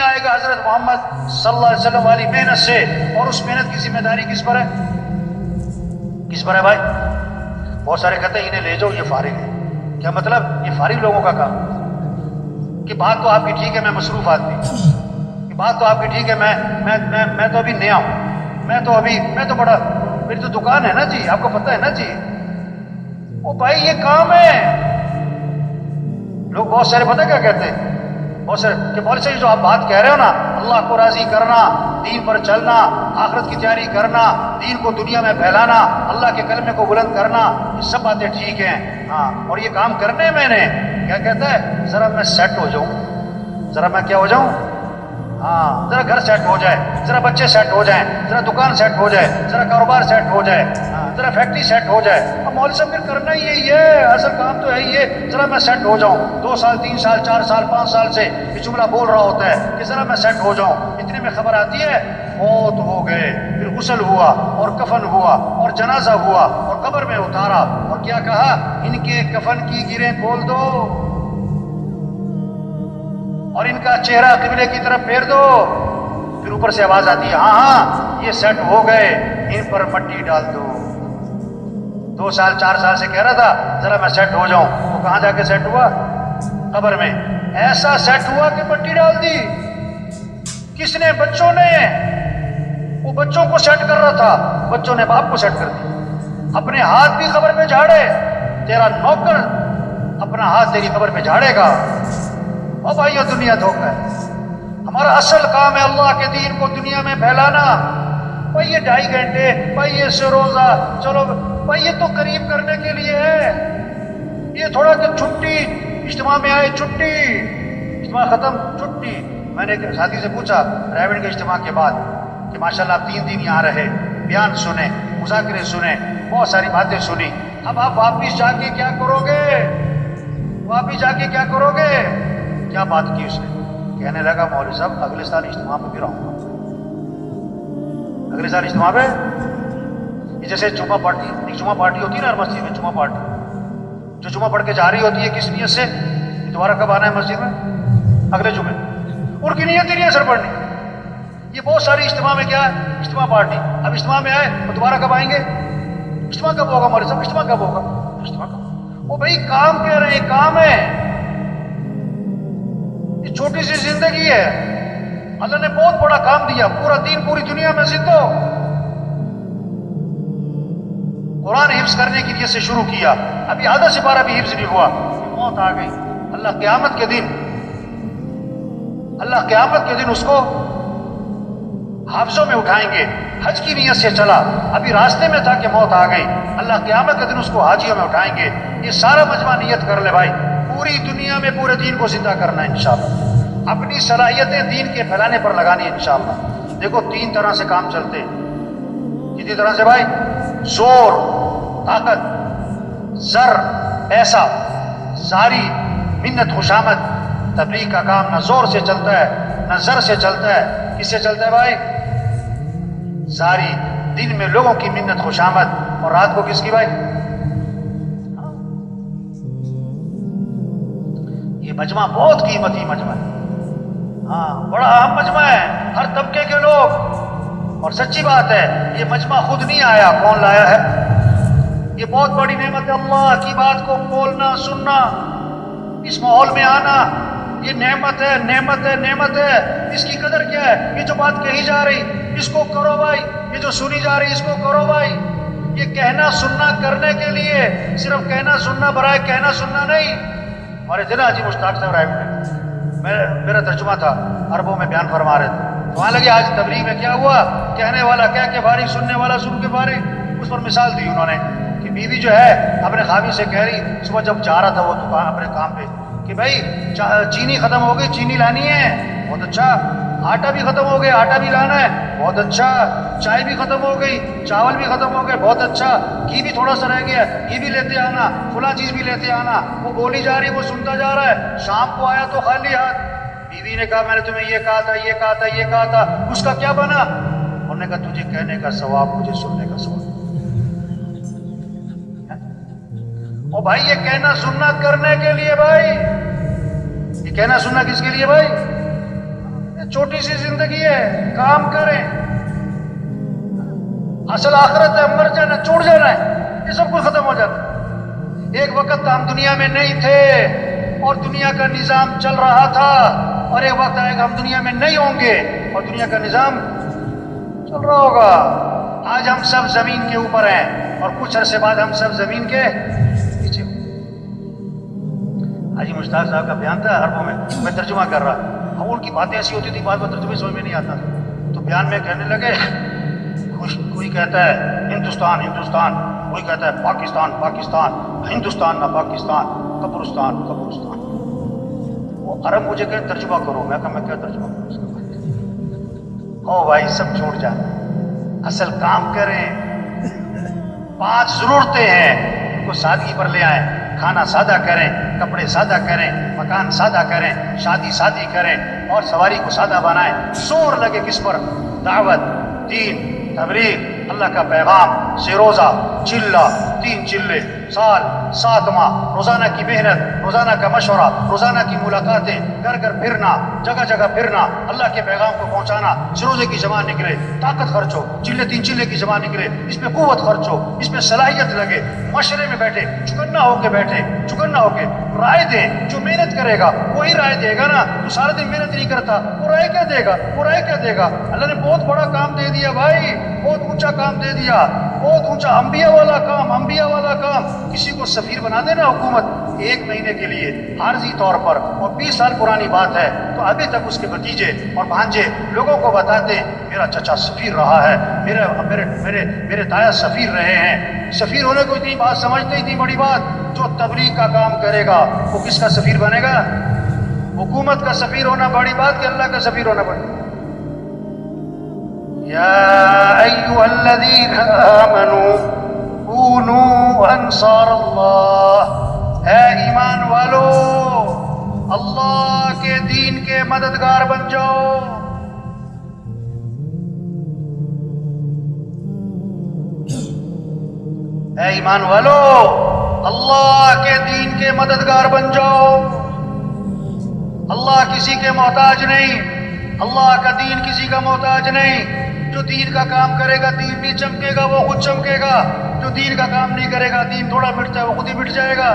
دین آئے گا حضرت محمد صلی اللہ علیہ وسلم والی محنت سے، اور اس محنت کی ذمہ داری کس پر ہے؟ کس پر ہے بھائی؟ بہت سارے کہتے ہیں انہیں لے جاؤ، یہ فارغ ہے۔ کیا مطلب؟ یہ فارغ لوگوں کا کام کہ بات تو آپ کی ٹھیک ہے، میں مصروف آدمی، کہ بات تو آپ کی ٹھیک ہے، میں تو ابھی نیا ہوں، میں تو بڑا، میری تو دکان ہے نا جی، آپ کو پتہ ہے نا جی۔ او بھائی یہ کام ہے۔ لوگ بہت سارے پتہ کیا کہتے ہیں، بہت سارے کہ مولوی صاحب جو آپ بات کہہ رہے ہو نا، اللہ کو راضی کرنا، دین پر چلنا، آخرت کی تیاری کرنا، دین کو دنیا میں پھیلانا، اللہ کے کلمے کو بلند کرنا، یہ سب باتیں ٹھیک ہیں، ہاں، اور یہ کام کرنے میں نے کیا کہتا ہے، ذرا میں سیٹ ہو جاؤں، ذرا میں کیا ہو جاؤں، ہاں، ذرا گھر سیٹ ہو جائے، ذرا بچے سیٹ ہو جائیں، ذرا دکان سیٹ ہو جائے، ذرا کاروبار سیٹ ہو جائے، ہاں، ذرا فیکٹری سیٹ ہو جائے۔ اب مولوی صاحب پھر کرنا ہی یہی ہے، اصل کام تو ہے ہی ہے، ذرا میں سیٹ ہو جاؤں۔ 2 سال 3 سال 4 سال 5 سال سے یہ جملہ بول رہا ہوتا ہے کہ ذرا میں سیٹ ہو جاؤں، اتنے میں خبر آتی ہے موت ہو گئے، پھر غسل ہوا اور کفن ہوا اور جنازہ ہوا اور قبر میں اتارا، اور کیا کہا، ان کے کفن کی گریں کھول دو اور ان کا چہرہ قبلے کی طرف پھیر دو۔ پھر اوپر سے آواز آتی ہے، ہاں ہاں یہ سیٹ ہو گئے، ان پر مٹی ڈال دو۔ 2 سال 4 سال سے کہہ رہا تھا ذرا میں سیٹ ہو جاؤں، تو کہاں جا کے سیٹ ہوا؟ قبر میں۔ ایسا سیٹ ہوا کہ مٹی ڈال دی۔ کس نے؟ بچوں نے۔ وہ بچوں کو سیٹ کر رہا تھا، بچوں نے باپ کو سیٹ کر دیا۔ اپنے ہاتھ بھی قبر میں جھاڑے، تیرا نوکر اپنا ہاتھ تیری قبر میں جھاڑے گا۔ او بھائیو دنیا دھوکہ ہے، ہمارا اصل کام ہے اللہ کے دین کو دنیا میں پھیلانا۔ بھائی یہ 2.5 گھنٹے، بھائی یہ سے روزہ، چلو بھائی یہ تو قریب کرنے کے لیے ہے، یہ تھوڑا کہ چھٹی اجتماع میں آئے، چھٹی اجتماع ختم، چھٹی۔ میں نے ایک ساتھی سے پوچھا پرائیویٹ کے اجتماع کے بعد کہ ماشاءاللہ آپ 3 دن یہاں رہے، بیان سنے، مذاکرے سنے، بہت ساری باتیں سنی، اب آپ واپس جا کے کیا کرو گے؟ واپس جا کے کیا کرو گے؟ کیا بات کی اس نے؟ کہنے لگا مولوی صاحب اگلے سال اجتماع پہ بھی رہوں گا، اگلے سال اجتماع پہ۔ یہ جیسے جمعہ پارٹی، ایک جمعہ پارٹی ہوتی ہے نا ہر مسجد میں، جمعہ پارٹی جو جمعہ پڑھ کے جا رہی ہوتی ہے، کس نیت سے؟ دوبارہ کب آنا ہے مسجد میں؟ اگلے جمعے۔ ان کی نیت ہی نہیں ہے سر پڑھنی۔ یہ بہت ساری اجتماع میں کیا ہے؟ اجتماع پارٹی۔ اب اجتماع میں آئے تو دوبارہ کب آئیں گے؟ اجتماع کب ہوگا مولوی صاحب؟ اجتماع کب ہوگا؟ اجتماع کب؟ وہ بھائی کام کہہ رہے ہیں، کام ہے، یہ چھوٹی سی زندگی ہے، اللہ نے بہت بڑا کام دیا، پورا دین پوری دنیا میں زندہ ہو۔ قرآن حفظ کرنے کی نیت سے شروع کیا، ابھی آدھا سپارہ بھی حفظ نہیں ہوا، موت آ گئی۔ اللہ قیامت کے دن اس کو حافظوں میں اٹھائیں گے۔ حج کی نیت سے چلا، ابھی راستے میں تھا کہ موت آ گئی، اللہ قیامت کے دن اس کو حاجیوں میں اٹھائیں گے۔ یہ سارا مجمع نیت کر لے بھائی، پوری دنیا میں پورے دین کو زندہ کرنا ہے انشاءاللہ، اپنی صلاحیتیں دین کے پھیلانے پر لگانی ہے انشاءاللہ۔ دیکھو 3 طرح سے کام چلتے ہیں، کتنی طرح سے بھائی؟ زور، طاقت، زر، پیسہ، زاری، منت، خوشامد۔ تبلیغ کا کام نہ زور سے چلتا ہے نہ زر سے چلتا ہے، کس سے چلتا ہے بھائی؟ زاری، دن میں لوگوں کی منت خوشامد، اور رات کو کس کی بھائی؟ یہ مجمع بہت قیمتی مجمع ہے، ہاں بڑا اہم مجمع ہے، ہر طبقے کے لوگ۔ اور سچی بات ہے یہ مجمع خود نہیں آیا، کون لایا ہے؟ یہ بہت بڑی نعمت ہے، اللہ کی بات کو بولنا، سننا، اس ماحول میں آنا، یہ نعمت ہے، نعمت ہے، نعمت ہے۔ اس کی قدر کیا ہے؟ یہ جو بات کہی جا رہی اس کو کرو بھائی، یہ جو سنی جا رہی اس کو کرو بھائی۔ یہ کہنا سننا کرنے کے لیے، صرف کہنا سننا برائے کہنا سننا نہیں۔ ہمارے تھے نا حاجی مشتاق صاحب رائے میں، میرا ترجمہ تھا، عربوں میں بیان فرما رہے تھے، وہاں لگے آج تبلیغ میں کیا ہوا، کہنے والا کہہ کے فارغ، سننے والا سن کے فارغ۔ اس پر مثال دی انہوں نے کہ بیوی جو ہے اپنے خاوند سے کہہ رہی، صبح جب جا رہا تھا وہ دکان اپنے کام پہ، کہ بھائی چینی ختم ہو گئی، چینی لانی ہے، بہت اچھا۔ آٹا بھی ختم ہو گیا، آٹا بھی لانا ہے، بہت اچھا۔ چائے بھی ختم ہو گئی، چاول بھی ختم ہو گئے، بہت اچھا۔ گھی بھی تھوڑا سا رہ گیا، گھی بھی لیتے آنا، فلاں چیز بھی لیتے آنا۔ وہ بولی جا رہی، وہ سنتا جا رہا ہے۔ شام کو آیا تو خالی ہاتھ۔ بیوی نے کہا میں نے تمہیں یہ کہا تھا، یہ کہا تھا، یہ کہا تھا، اس کا کیا بنا؟ انہوں نے کہا تجھے کہنے کا ثواب، مجھے سننے کا ثواب۔ او بھائی یہ کہنا سننا کرنے کے لیے بھائی، یہ کہنا سننا کس کے لیے بھائی؟ چھوٹی سی زندگی ہے، کام کریں، اصل آخرت ہے، مر جانا، چھوڑ جانا ہے، یہ سب کچھ ختم ہو جاتا ہے۔ ایک وقت ہم دنیا میں نہیں تھے اور دنیا کا نظام چل رہا تھا، اور ایک وقت آئے گا ہم دنیا میں نہیں ہوں گے اور دنیا کا نظام چل رہا ہوگا۔ آج ہم سب زمین کے اوپر ہیں اور کچھ عرصے بعد ہم سب زمین کے نیچے ہوں۔ حاجی مشتاق صاحب کا بیان تھا عربوں میں ترجمہ کر رہا، اور ان کی باتیں ایسی ہوتی تھی، بعد میں ترجمے سمجھ میں نہیں آتا، تو بیان میں کہنے لگے، کوئی کہتا ہے ہندوستان ہندوستان، کوئی کہتا ہے پاکستان پاکستان، ہندوستان نہ پاکستان، قبرستان قبرستان۔ وہ عرب مجھے کہ ترجمہ کرو، میں کہا میں کیا ترجمہ کروں اس کا؟ او بھائی سب چھوڑ جانا، اصل کام کریں۔ 5 ضرورتیں ہیں، ان کو سادگی پر لے آئیں۔ کھانا سادہ کریں، کپڑے سادہ کریں، مکان سادہ کریں، شادی سادی کریں، اور سواری کو سادہ بنائیں۔ زور لگے کس پر؟ دعوت، دین، تبلیغ، اللہ کا پیغام، سے روزہ، چلہ، 3 چلے، سال 7 ماہ، روزانہ کی محنت، روزانہ کا مشورہ، روزانہ کی ملاقاتیں، گھر گھر پھرنا، جگہ جگہ پھرنا، اللہ کے پیغام کو پہنچانا۔ اس روزے کی جمع نکلے، طاقت خرچ ہو، 3 چلے کی جمع نکلے، اس میں قوت خرچ ہو، اس میں صلاحیت لگے، مشورے میں بیٹھے، چکنا ہو کے بیٹھے، چکنا ہو کے رائے دیں۔ جو محنت کرے گا وہی رائے دے گا نا، تو سارا دن محنت نہیں کرتا وہ رائے کیا دے گا؟ وہ رائے کیا دے گا؟ اللہ نے بہت بڑا کام دے دیا بھائی، بہت اونچا کام دے دیا، بہت اونچا، انبیاء والا کام، انبیاء والا کام۔ کسی کو سفیر بنا دینا حکومت 1 مہینے کے لیے عارضی طور پر، اور 20 سال پرانی بات ہے، تو ابھی تک اس کے بھتیجے اور بھانجے لوگوں کو بتاتے ہیں میرا چچا سفیر رہا ہے، میرے تایا سفیر رہے ہیں۔ سفیر ہونے کو اتنی بات سمجھتے، اتنی بڑی بات۔ جو تبلیغ کا کام کرے گا وہ کس کا سفیر بنے گا؟ حکومت کا سفیر ہونا بڑی بات کہ اللہ کا سفیر ہونا بڑی؟ یا ایھا الذین آمنوا کونوا انصار اللہ، اے ایمان والو اللہ کے دین کے مددگار بن جاؤ۔ اے ایمان والو اللہ کے دین کے مددگار بن جاؤ۔ اللہ کسی کے محتاج نہیں، اللہ کا دین کسی کا محتاج نہیں۔ جو دین کا کام کرے گا دین بھی چمکے گا، وہ خود چمکے گا۔ جو دین کا کام نہیں کرے گا، دین تھوڑا مٹتا ہے وہ خود ہی مٹ جائے گا۔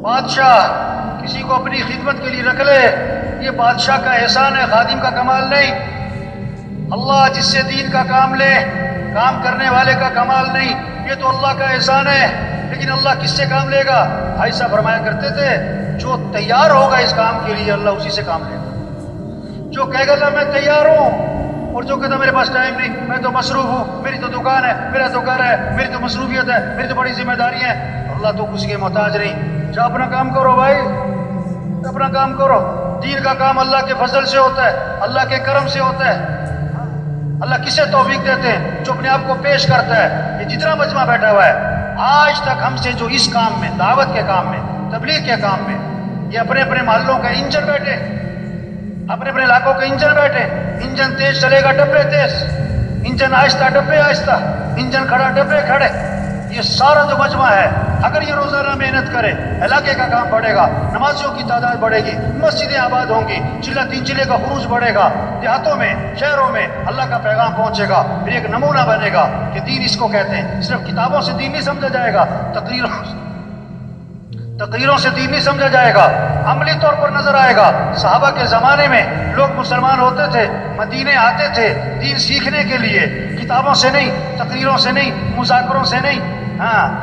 بادشاہ کسی کو اپنی خدمت کے لیے رکھ لے، یہ بادشاہ کا احسان ہے، خادم کا کمال نہیں۔ اللہ جس سے دین کا کام لے، کام کرنے والے کا کمال نہیں، یہ تو اللہ کا احسان ہے۔ لیکن اللہ کس سے کام لے گا؟ بھائی صاحب فرمایا کرتے تھے جو تیار ہوگا اس کام کے لیے اللہ اسی سے کام لے گا۔ جو کہے گا میں تیار ہوں، اور جو کہتا میرے پاس ٹائم نہیں، میں تو مصروف ہوں، میری تو دکان ہے، میرا تو گھر ہے، میری تو مصروفیت ہے، میری تو بڑی ذمہ داری ہے، اللہ تو کسی کے محتاج نہیں۔ جا اپنا کام کرو بھائی، اپنا کام کرو۔ دین کا کام اللہ کے فضل سے ہوتا ہے، اللہ کے کرم سے ہوتا ہے۔ اللہ کسے توفیق دیتے ہیں؟ جو اپنے آپ کو پیش کرتا ہے۔ یہ جتنا مجمع بیٹھا ہوا ہے آج تک ہم سے جو اس کام میں، دعوت کے کام میں، تبلیغ کے کام میں، یہ اپنے اپنے محلوں کا انجن بیٹھے، اپنے اپنے علاقوں کے انجن بیٹھے۔ انجن تیز چلے گا ڈبے تیز، انجن آہستہ ڈبے آہستہ، انجن کھڑا ڈبے کھڑے۔ یہ سارا جو مجمع ہے اگر یہ روزانہ محنت کرے، علاقے کا کام بڑھے گا، نمازیوں کی تعداد بڑھے گی، مسجدیں آباد ہوں گی، 3 چلے کا خروج بڑھے گا، دیہاتوں میں، شہروں میں اللہ کا پیغام پہنچے گا، پھر ایک نمونہ بنے گا کہ دین اس کو کہتے ہیں۔ صرف کتابوں سے دین نہیں سمجھا جائے گا، تقریروں سے دین نہیں سمجھا جائے گا، عملی طور پر نظر آئے گا۔ صحابہ کے زمانے میں لوگ مسلمان ہوتے تھے، مدینے آتے تھے دین سیکھنے کے لیے، کتابوں سے نہیں، تقریروں سے نہیں، مذاکروں سے نہیں۔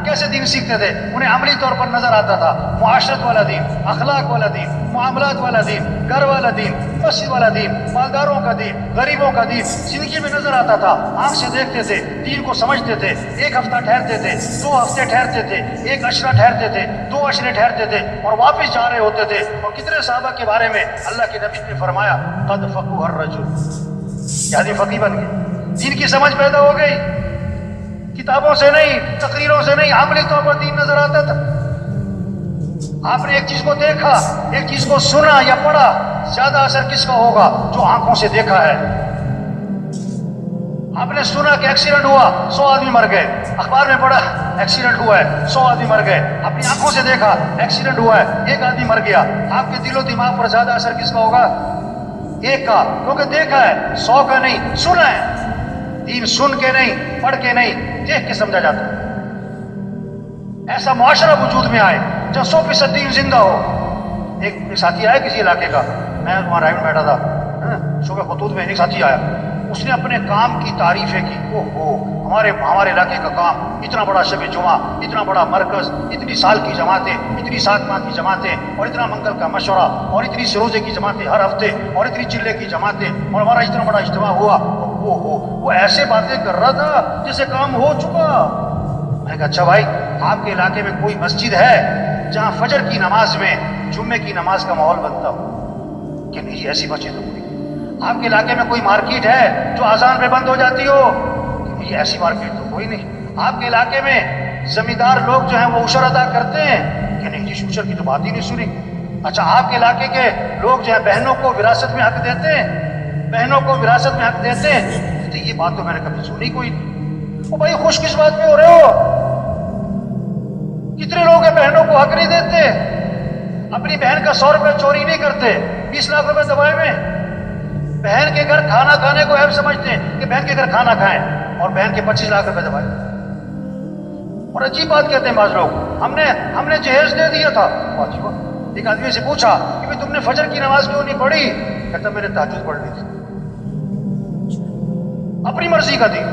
کیسے دین سیکھتے تھے؟ انہیں عملی طور پر نظر آتا تھا، معاشرت والا دین، اخلاق والا دین، معاملات والا دین، گھر والا دین، مسجد والا دین، مالداروں کا دین، غریبوں کا دین زندگی میں نظر آتا تھا۔ آنکھ سے دیکھتے تھے، دین کو سمجھتے تھے، 1 ہفتہ ٹھہرتے تھے، 2 ہفتے ٹھہرتے تھے، 1 عشرہ ٹھہرتے تھے، 2 عشرے ٹھہرتے تھے، اور واپس جا رہے ہوتے تھے۔ اور کتنے صحابہ کے بارے میں اللہ کے نبی نے فرمایا قد فقہ الرجل، یعنی فقیہ بن گئے، دین کی سمجھ پیدا ہو گئی۔ کتابوں سے نہیں، تقریروں سے نہیں، عملی طور پر دین نظر آتا تھا۔ آپ نے ایک چیز کو دیکھا، ایک چیز کو سنا یا پڑھا، زیادہ اثر کس کا ہوگا؟ جو آنکھوں سے دیکھا ہے۔ آپ نے سنا کہ ایکسیڈنٹ ہوا 100 آدمی مر گئے، اخبار میں پڑھا ایکسیڈنٹ ہوا ہے 100 آدمی مر گئے، اپنی آنکھوں سے دیکھا ایکسیڈنٹ ہوا ہے 1 آدمی مر گیا، آپ کے دل و دماغ پر زیادہ اثر کس کا ہوگا؟ 1 کا، کیونکہ دیکھا ہے، 100 کا نہیں، سنا ہے۔ دین سن کے نہیں، پڑھ کے نہیں، دیکھ کے سمجھا جاتا ہے۔ ایسا معاشرہ وجود میں آئے جہاں 100% دین زندہ ہو۔ ایک ساتھی آیا کسی علاقے کا، میں وہاں رائے میں بیٹھا تھا، صبح خطوط میں ایک ساتھی آیا، اس نے اپنے کام کی تعریفیں کی، ہمارے علاقے کا کام، اتنا بڑا شب جمعہ، اتنا بڑا مرکز، اتنی سال کی جماعتیں، اتنی 7 ماہ کی جماعتیں، اور اتنا منگل کا مشورہ، اور اتنی سروزے کی جماعتیں ہر ہفتے، اور اتنی چلے کی جماعتیں، اور ہمارا اتنا بڑا اجتماع ہوا۔ وہ ایسے باتیں کر رہا تھا جیسے کام ہو چکا۔ میں نے کہا اچھا بھائی، آپ کے علاقے میں کوئی مسجد ہے جہاں فجر کی نماز میں جمعے کی نماز کا ماحول بنتا ہو؟ کہ نہیں، ایسی مسجد تو کوئی نہیں۔ آپ کے علاقے میں کوئی مارکیٹ ہے جو اذان پہ بند ہو جاتی ہو؟ کہ نہیں، ایسی مارکیٹ تو کوئی نہیں۔ آپ کے علاقے میں زمیندار لوگ جو ہیں وہ عشر ادا کرتے ہیں؟ کہ نہیں جی، عشر کی تو بات ہی نہیں سنی۔ اچھا، آپ کے علاقے کے لوگ جو ہے بہنوں کو وراثت میں حق دیتے ہیں؟ بہنوں کو وراثت میں حق دیتے ہیں؟ تو یہ بات تو میں نے کبھی سنی کوئی نہیں۔ وہ بھائی خوش کس بات پہ ہو رہے ہو؟ کتنے لوگ ہیں بہنوں کو حق نہیں دیتے، اپنی بہن کا 100 روپے چوری نہیں کرتے، 20 لاکھ روپے دبائے میں، بہن کے گھر کھانا کھانے کو عیب سمجھتے ہیں کہ بہن کے گھر کھانا کھائیں، اور بہن کے 25 لاکھ روپے دبائے۔ اور عجیب بات کہتے ہیں بعض لوگ، ہم نے جہیز دے دیا تھا۔ ایک آدمی سے پوچھا کہ تم نے فجر کی نماز کیوں نہیں پڑھی؟ کہتا میں نے تہجد پڑھ لی تھی، اپنی مرضی کا تھی۔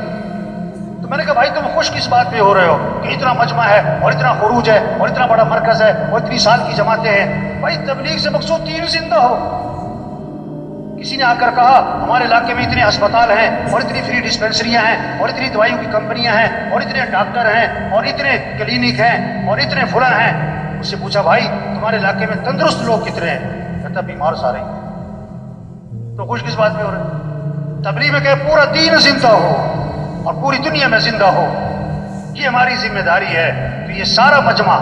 تو میں نے کہا بھائی تم خوش کس بات پہ ہو رہے ہو کہ اتنا مجمع ہے، اور اتنا خروج ہے، اور اتنا بڑا مرکز ہے، اور اتنی سال کی جماعتیں ہیں؟ بھائی تبلیغ سے مقصود دین زندہ ہو۔ کسی نے آ کر کہا ہمارے علاقے میں اتنے ہسپتال ہیں، اور اتنی فری ڈسپینسریاں ہیں، اور اتنی دوائیوں کی کمپنیاں ہیں، اور اتنے ڈاکٹر ہیں، اور اتنے کلینک ہیں، اور اتنے فلاں ہیں۔ اس سے پوچھا بھائی تمہارے علاقے میں تندرست لوگ کتنے ہیں؟ کہتا بیمار سارے ہیں۔ تو خوش کس بات پہ ہو رہے ہیں؟ تبلیغ میں کہ پورا دین زندہ ہو اور پوری دنیا میں زندہ ہو، یہ ہماری ذمہ داری ہے۔ تو یہ سارا مجمع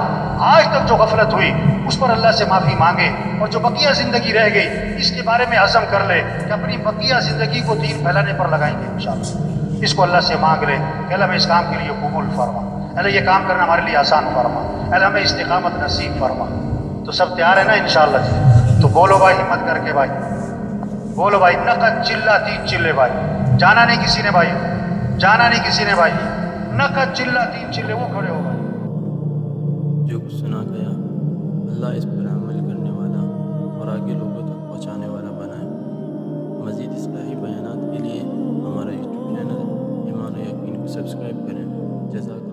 آج تک جو غفلت ہوئی اس پر اللہ سے معافی مانگے، اور جو بقیہ زندگی رہ گئی اس کے بارے میں عزم کر لے کہ اپنی بقیہ زندگی کو دین پھیلانے پر لگائیں گے انشاءاللہ۔ اس کو اللہ سے مانگ لے کہ اللہ ہمیں اس کام کے لیے قبول فرما، اللہ یہ کام کرنا ہمارے لیے آسان فرما، اللہ ہمیں استقامت نصیب فرما۔ تو سب تیار ہے نا انشاءاللہ جی؟ تو بولو بھائی، ہمت کر کے بھائی بولو بھائی، نقد چلہ 3 چلے بھائی، جانا نہیں کسی نے بھائی، جانا نہیں کسی نے بھائی، نقد چلہ 3 چلے، وہ کھڑے ہو بھائی۔ جو کچھ سنا گیا اللہ اس پر عمل کرنے والا اور آگے لوگوں تک پہنچانے والا بنائے۔ مزید اصلاحی بیانات کے لیے ہمارا یوٹیوب چینل ایمان و یقین کو سبسکرائب کریں۔ جزاک اللہ۔